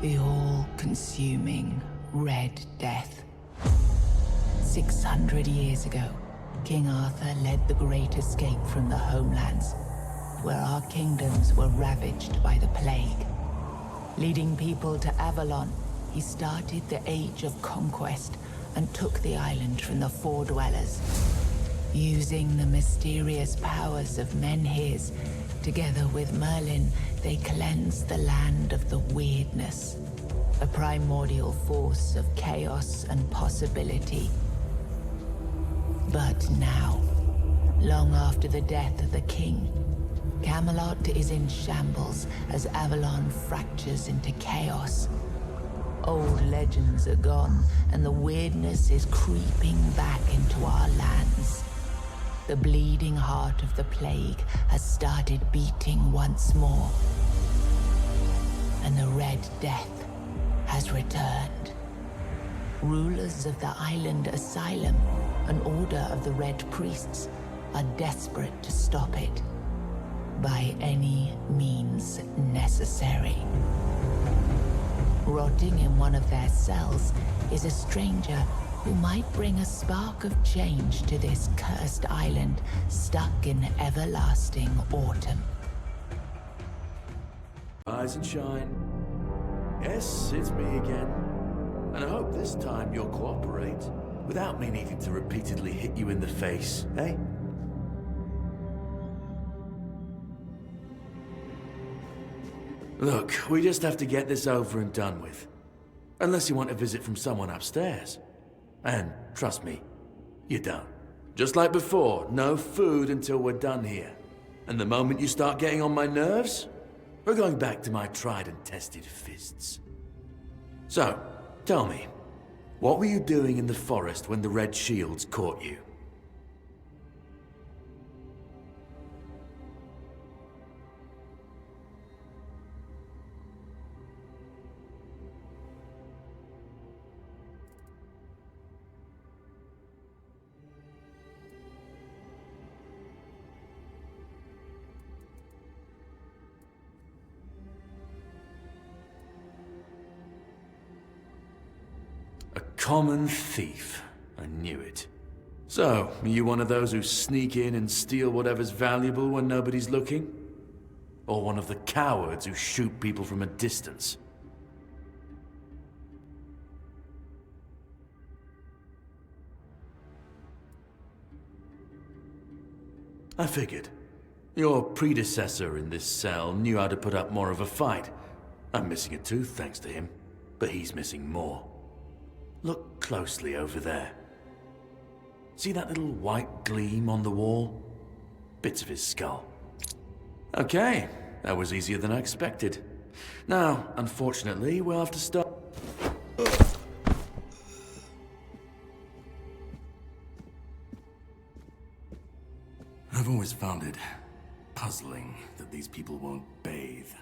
The all-consuming Red Death. 600 years ago, King Arthur led the Great Escape from the homelands, where our kingdoms were ravaged by the plague. Leading people to Avalon, he started the Age of Conquest and took the island from the Four Dwellers. Using the mysterious powers of Menhirs, together with Merlin, they cleansed the land of the weirdness, a primordial force of chaos and possibility. But now, long after the death of the king, Camelot is in shambles as Avalon fractures into chaos. Old legends are gone, and the weirdness is creeping back into our lands. The bleeding heart of the plague has started beating once more, and the Red Death has returned. Rulers of the island asylum, an order of the Red Priests, are desperate to stop it by any means necessary. Rotting in one of their cells is a stranger who might bring a spark of change to this cursed island stuck in everlasting autumn. Rise and shine. Yes, it's me again. And I hope this time you'll cooperate without me needing to repeatedly hit you in the face, eh? Look, we just have to get this over and done with. Unless you want a visit from someone upstairs. And trust me, you don't. Just like before, no food until we're done here. And the moment you start getting on my nerves, we're going back to my tried and tested fists. So, tell me, what were you doing in the forest when the Red Shields caught you? Common thief. I knew it. So, are you one of those who sneak in and steal whatever's valuable when nobody's looking? Or one of the cowards who shoot people from a distance? I figured. Your predecessor in this cell knew how to put up more of a fight. I'm missing a tooth thanks to him, but he's missing more. Look closely over there. See that little white gleam on the wall? Bits of his skull. Okay, that was easier than I expected. Now, unfortunately, we'll have to start. I've always found it puzzling that these people won't bathe.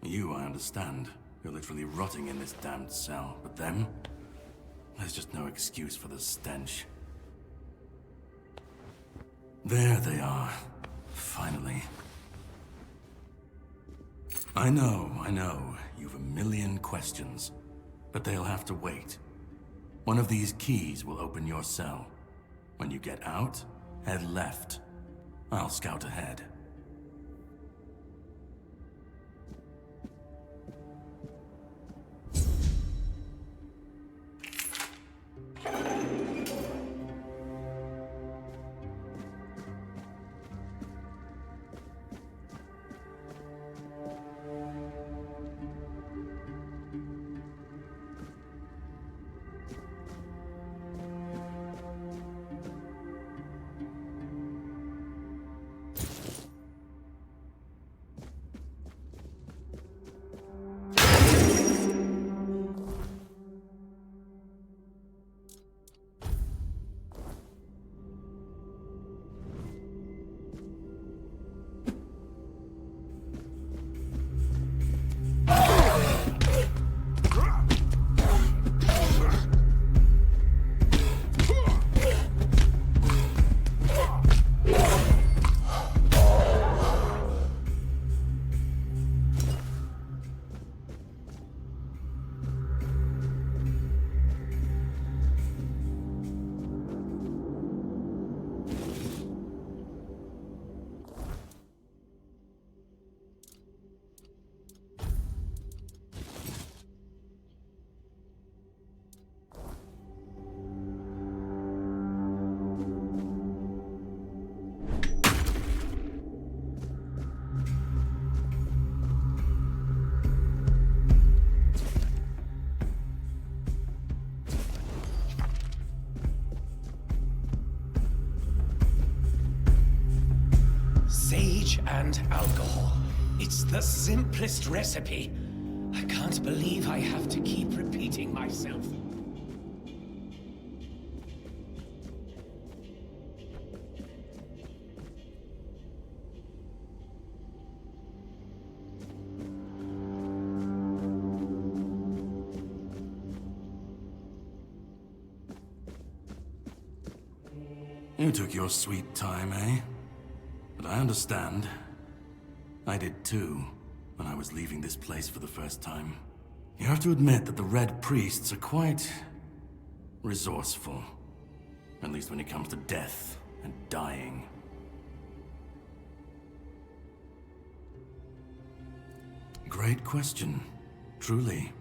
You, I understand. You're literally rotting in this damned cell, but them? There's just no excuse for the stench. There they are. Finally. I know. You've a million questions. But they'll have to wait. One of these keys will open your cell. When you get out, head left. I'll scout ahead. bleach and alcohol. It's the simplest recipe. I can't believe I have to keep repeating myself. You took your sweet time, eh? But I understand. I did too, when I was leaving this place for the first time. You have to admit that the Red Priests are quite resourceful. At least when it comes to death and dying. Great question, truly.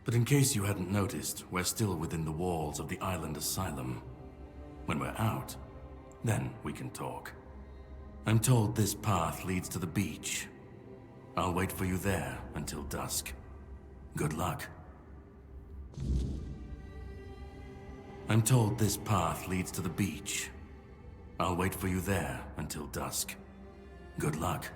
But in case you hadn't noticed, we're still within the walls of the island asylum. When we're out, then we can talk. I'm told this path leads to the beach. I'll wait for you there until dusk. Good luck. I'm told this path leads to the beach. I'll wait for you there until dusk. Good luck.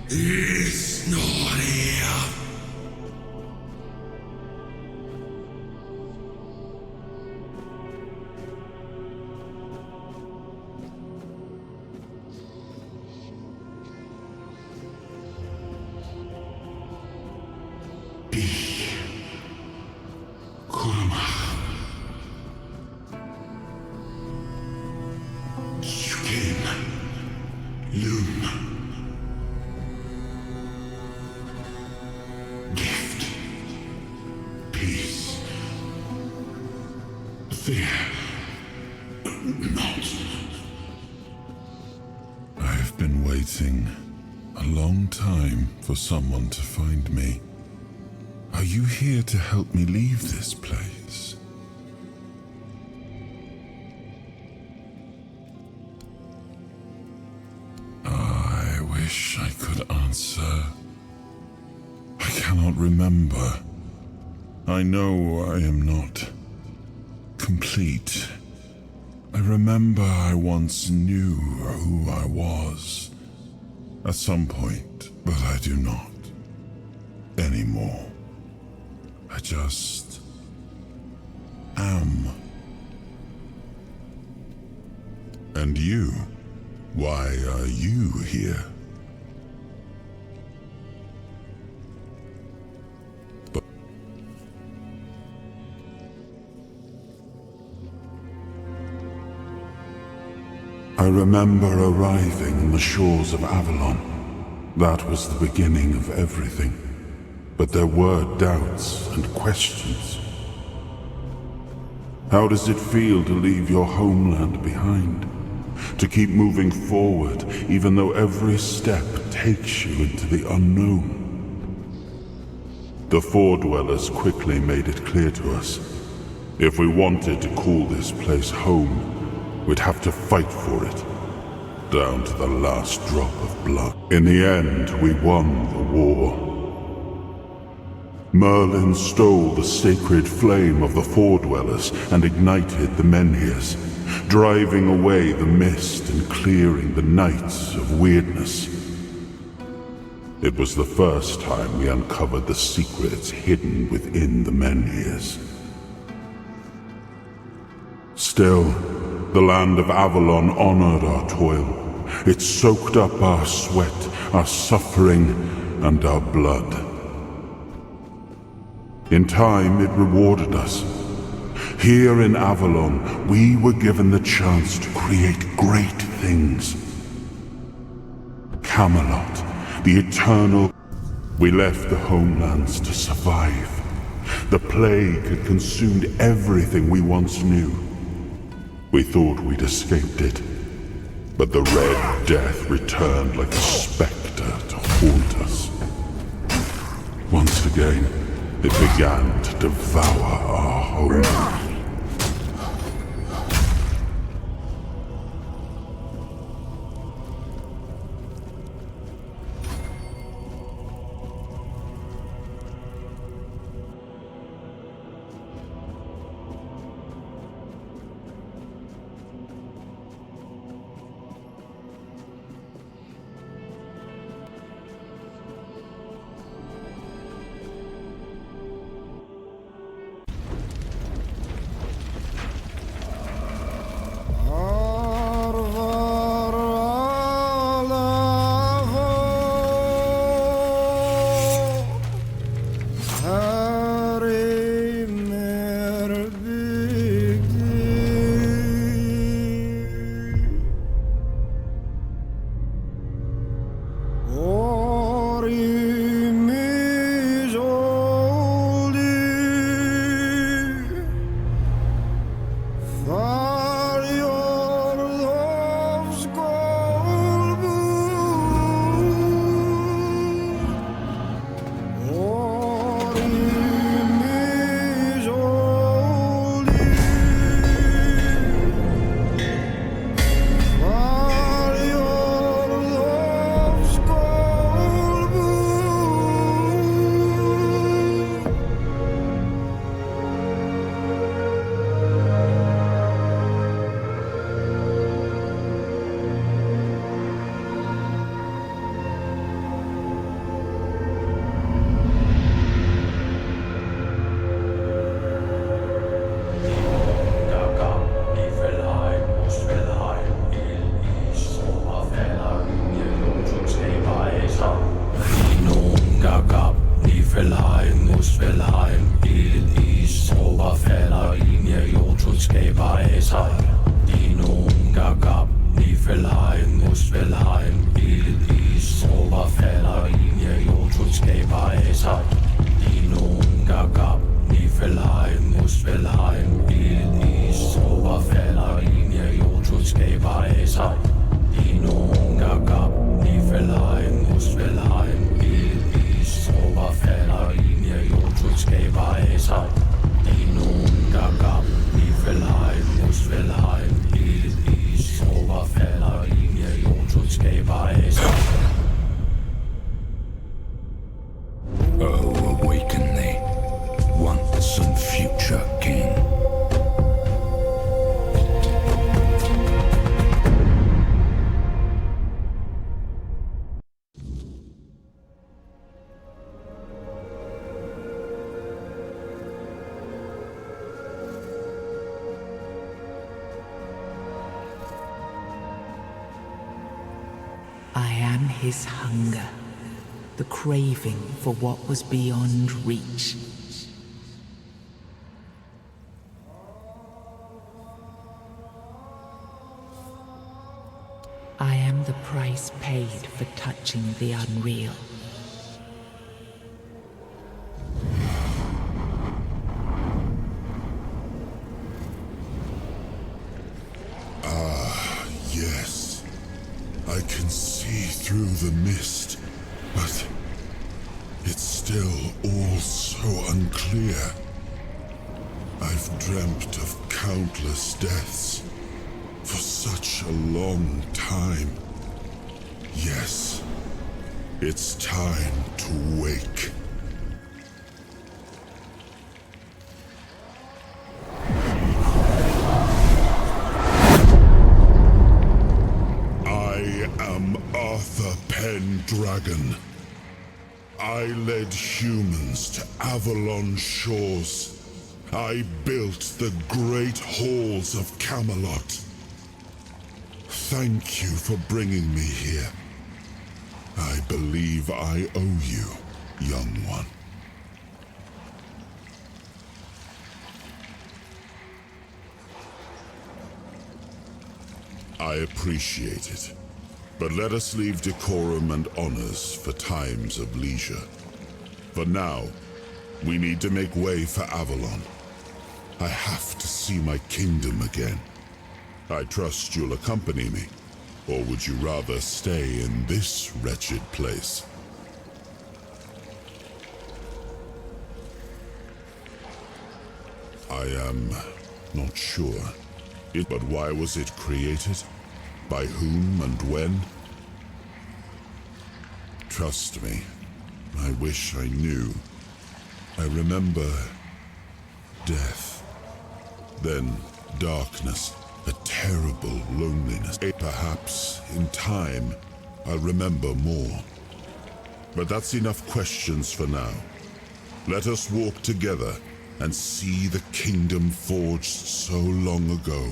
He's not here. I've been waiting a long time for someone to find me. Are you here to help me leave this place? I wish I could answer. I cannot remember. I know I am not complete. I remember I once knew who I was at some point, but I do not anymore. I just am. And you? Why are you here? I remember arriving on the shores of Avalon. That was the beginning of everything. But there were doubts and questions. How does it feel to leave your homeland behind? To keep moving forward, even though every step takes you into the unknown? The Four Dwellers quickly made it clear to us. If we wanted to call this place home, we'd have to fight for it, down to the last drop of blood. In the end, we won the war. Merlin stole the sacred flame of the Four Dwellers and ignited the Menhirs, driving away the mist and clearing the nights of weirdness. It was the first time we uncovered the secrets hidden within the Menhirs. Still, the land of Avalon honored our toil. It soaked up our sweat, our suffering, and our blood. In time, it rewarded us. Here in Avalon, we were given the chance to create great things. Camelot, the eternal. We left the homelands to survive. The plague had consumed everything we once knew. We thought we'd escaped it, but the Red Death returned like a specter to haunt us. Once again, it began to devour our home. Oh, awaken thee, once and future king. am his hunger, the craving for what was beyond reach. I am the price paid for touching the unreal. Yes, I can see through the mist, but it's still all so unclear. I've dreamt of countless deaths for such a long time. Yes, it's time to wake. Arthur Pendragon. I led humans to Avalon shores. I built the great halls of Camelot. Thank you for bringing me here. I believe I owe you, young one. I appreciate it. But let us leave decorum and honors for times of leisure. For now, we need to make way for Avalon. I have to see my kingdom again. I trust you'll accompany me, or would you rather stay in this wretched place? I am not sure. But why was it created? By whom and when? Trust me, I wish I knew. I remember death, then darkness, a terrible loneliness. Perhaps, in time, I'll remember more. But that's enough questions for now. Let us walk together and see the kingdom forged so long ago.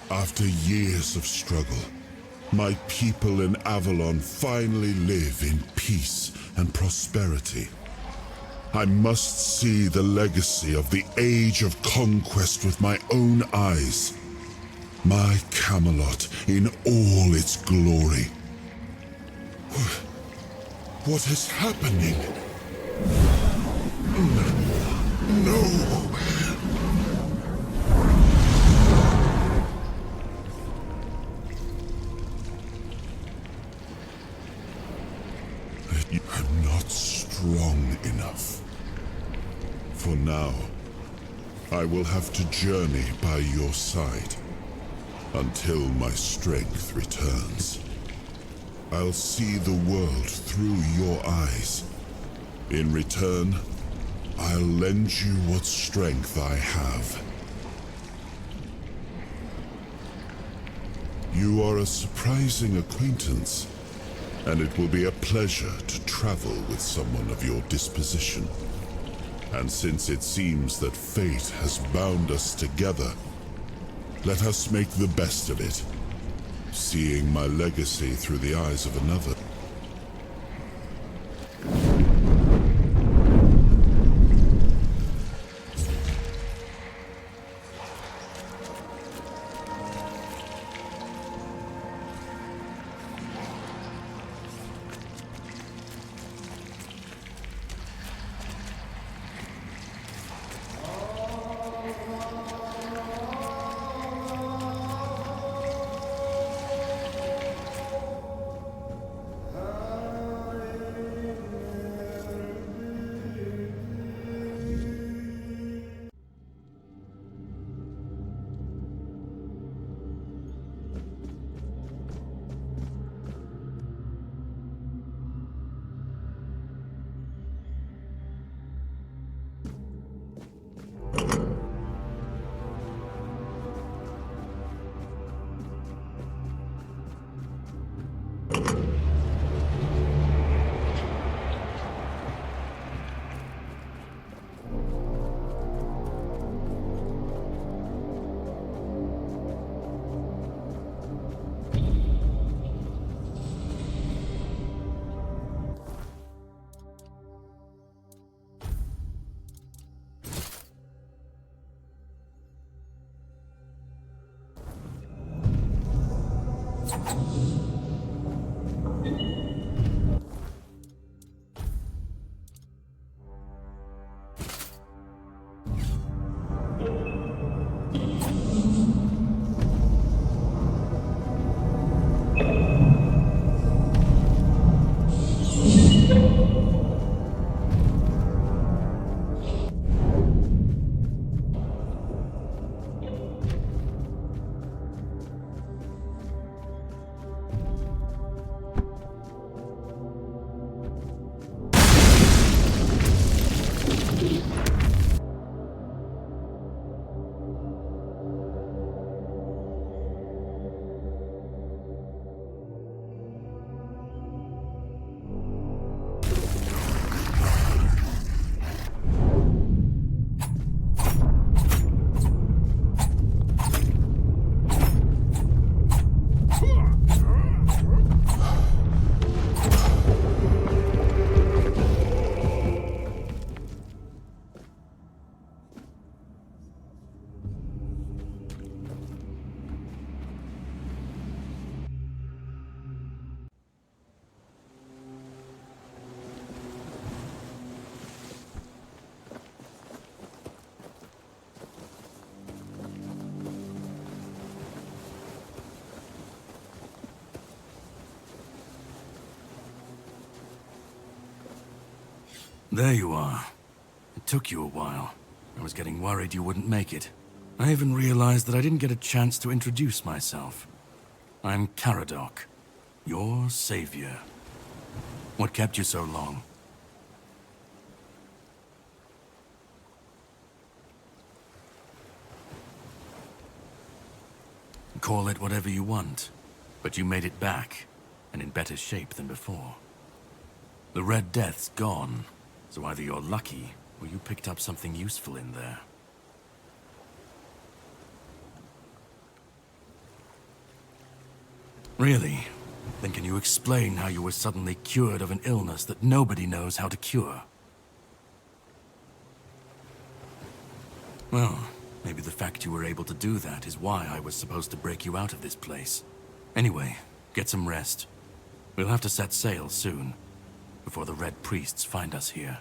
After years of struggle, my people in Avalon finally live in peace and prosperity. I must see the legacy of the Age of Conquest with my own eyes. My Camelot in all its glory. What is happening? No! I'm not strong enough. For now, I will have to journey by your side until my strength returns. I'll see the world through your eyes. In return, I'll lend you what strength I have. You are a surprising acquaintance, and it will be a pleasure to travel with someone of your disposition. And since it seems that fate has bound us together, let us make the best of it, seeing my legacy through the eyes of another. There you are. It took you a while. I was getting worried you wouldn't make it. I even realized that I didn't get a chance to introduce myself. I'm Caradoc, your savior. What kept you so long? Call it whatever you want, but you made it back, and in better shape than before. The Red Death's gone, so either you're lucky, or you picked up something useful in there. Really? Then can you explain how you were suddenly cured of an illness that nobody knows how to cure? Well, maybe the fact you were able to do that is why I was supposed to break you out of this place. Anyway, get some rest. We'll have to set sail soon, before the Red Priests find us here.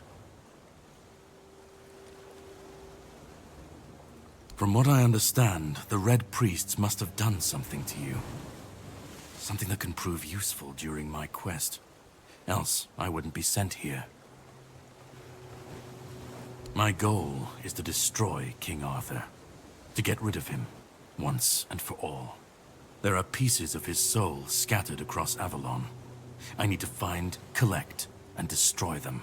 From what I understand, the Red Priests must have done something to you. Something that can prove useful during my quest. Else, I wouldn't be sent here. My goal is to destroy King Arthur. To get rid of him, once and for all. There are pieces of his soul scattered across Avalon. I need to find, collect, and destroy them.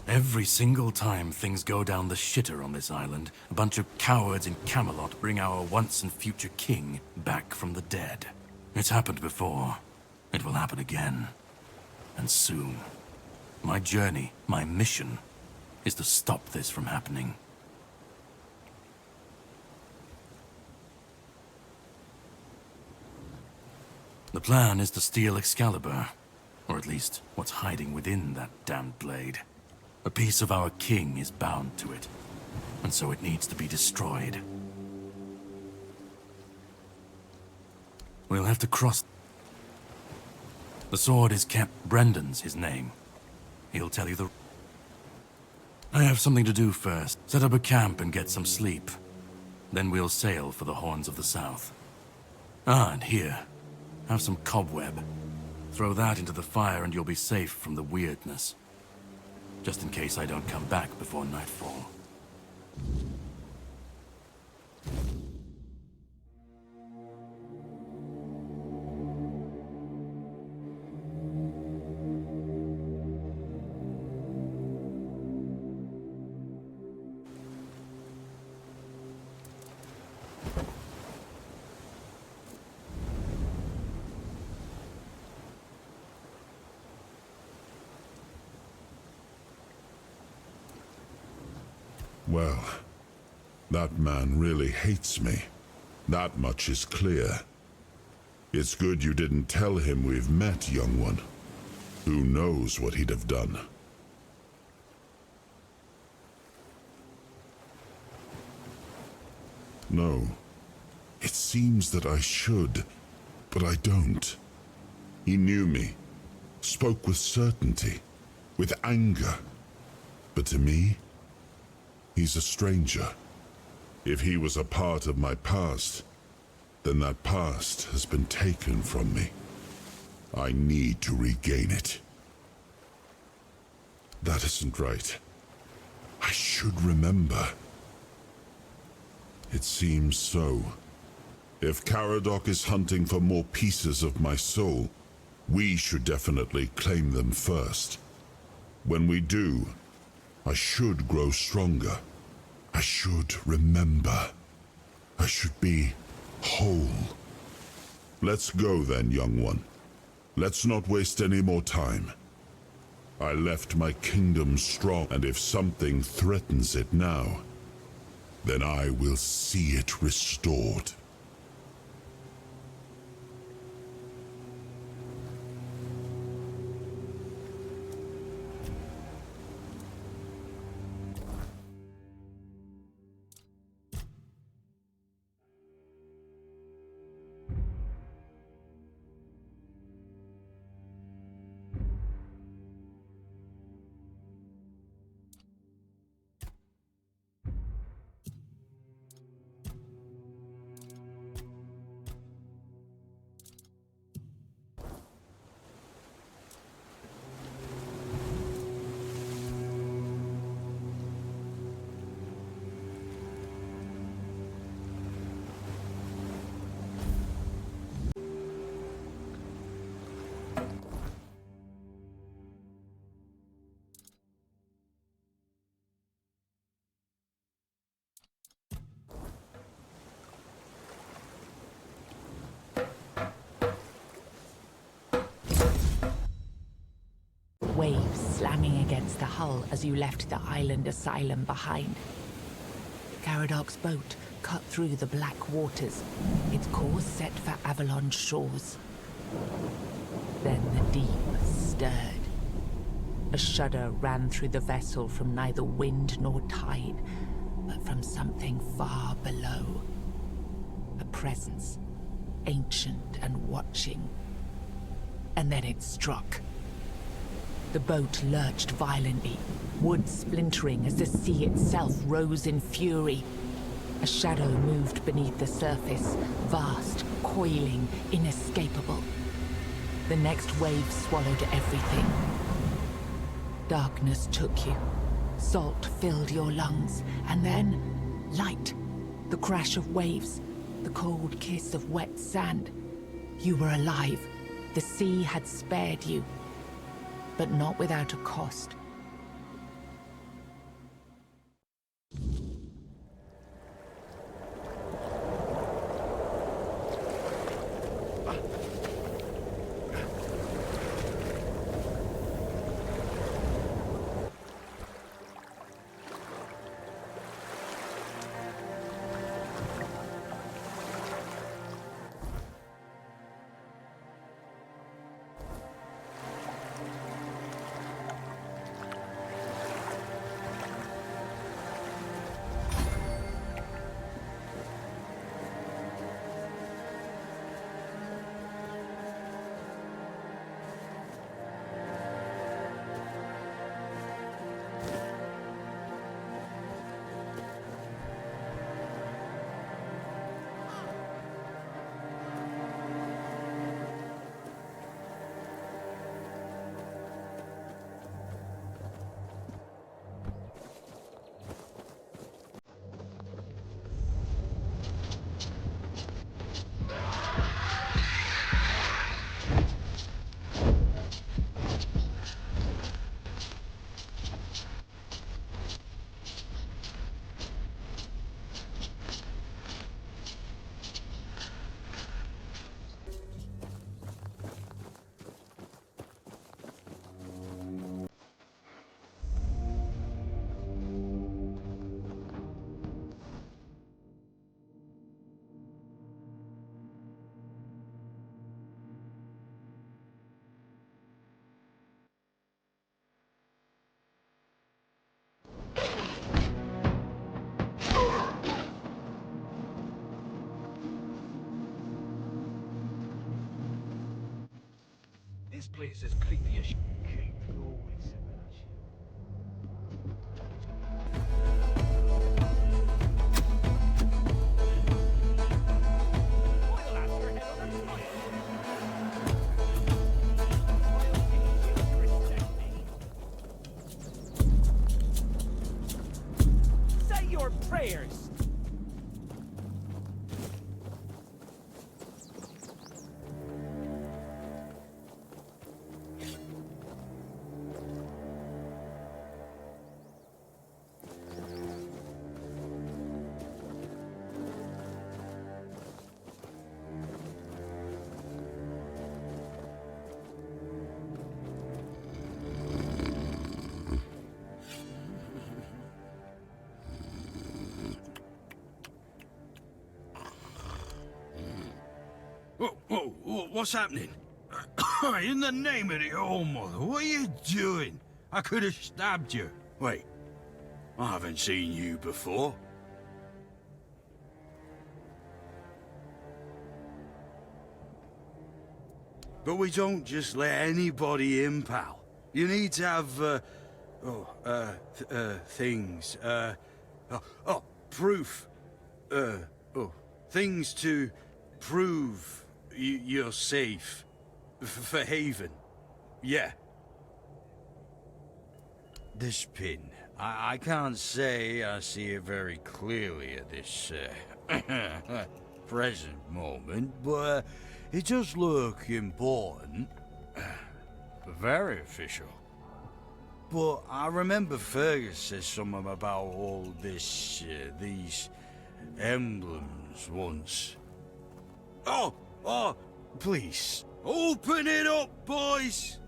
Every single time things go down the shitter on this island, a bunch of cowards in Camelot bring our once and future king back from the dead. It's happened before. It will happen again. And soon. My journey, my mission, is to stop this from happening. The plan is to steal Excalibur, or at least what's hiding within that damned blade. A piece of our king is bound to it, and so it needs to be destroyed. We'll have to cross. The sword is Brendan's his name. He'll tell you the... I have something to do first. Set up a camp and get some sleep. Then we'll sail for the Horns of the South. Ah, and here. Have some cobweb. Throw that into the fire and you'll be safe from the weirdness. Just in case I don't come back before nightfall. Well, that man really hates me. That much is clear. It's good you didn't tell him we've met, young one. Who knows what he'd have done? No. It seems that I should, but I don't. He knew me, spoke with certainty, with anger. But to me, he's a stranger. If he was a part of my past, then that past has been taken from me. I need to regain it. That isn't right. I should remember. It seems so. If Caradoc is hunting for more pieces of my soul, we should definitely claim them first. When we do, I should grow stronger. I should remember. I should be whole. Let's go then, young one. Let's not waste any more time. I left my kingdom strong, and if something threatens it now, then I will see it restored. Waves slamming against the hull as you left the island asylum behind. Caradoc's boat cut through the black waters, its course set for Avalon's shores. Then the deep stirred. A shudder ran through the vessel from neither wind nor tide, but from something far below. A presence, ancient and watching. And then it struck. The boat lurched violently, wood splintering as the sea itself rose in fury. A shadow moved beneath the surface, vast, coiling, inescapable. The next wave swallowed everything. Darkness took you. Salt filled your lungs, and then light. The crash of waves, the cold kiss of wet sand. You were alive. The sea had spared you. But not without a cost. place is creepy as shit. Oh, it's a bitch. Say your prayers! What's happening? In the name of the All-Mother, what are you doing? I could have stabbed you. Wait, I haven't seen you before. But we don't just let anybody in, pal. You need to have, things, proof. Things to prove you're safe. For Haven. Yeah. This pin. I can't say I see it very clearly at this, present moment, but it does look important. Very official. But I remember Fergus said something about all this, these emblems once. Oh, please, open it up, boys!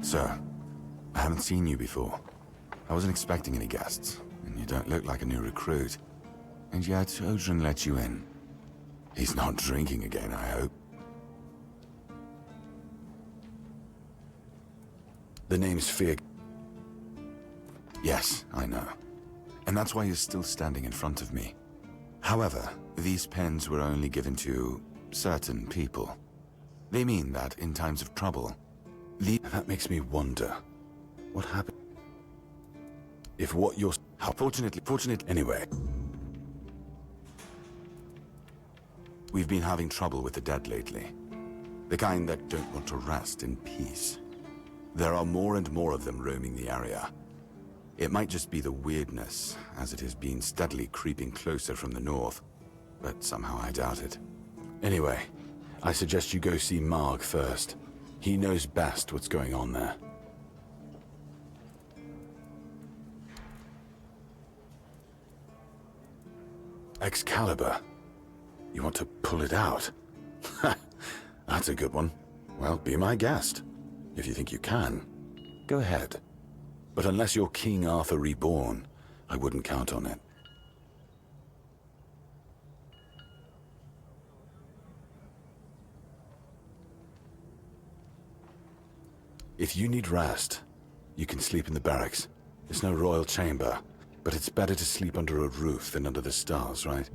Sir, I haven't seen you before. I wasn't expecting any guests, and you don't look like a new recruit. And yet, Odrin let you in. He's not drinking again, I hope. The name's Fear. Yes, I know. And that's why you're still standing in front of me. However, these pens were only given to certain people. They mean that in times of trouble, that makes me wonder, what happened? If what you're... How fortunate anyway. We've been having trouble with the dead lately. The kind that don't want to rest in peace. There are more and more of them roaming the area. It might just be the weirdness, as it has been steadily creeping closer from the north. But somehow I doubt it. Anyway, I suggest you go see Marg first. He knows best what's going on there. Excalibur? You want to pull it out? That's a good one. Well, be my guest. If you think you can, go ahead. But unless you're King Arthur reborn, I wouldn't count on it. If you need rest, you can sleep in the barracks. It's no royal chamber, but it's better to sleep under a roof than under the stars, right?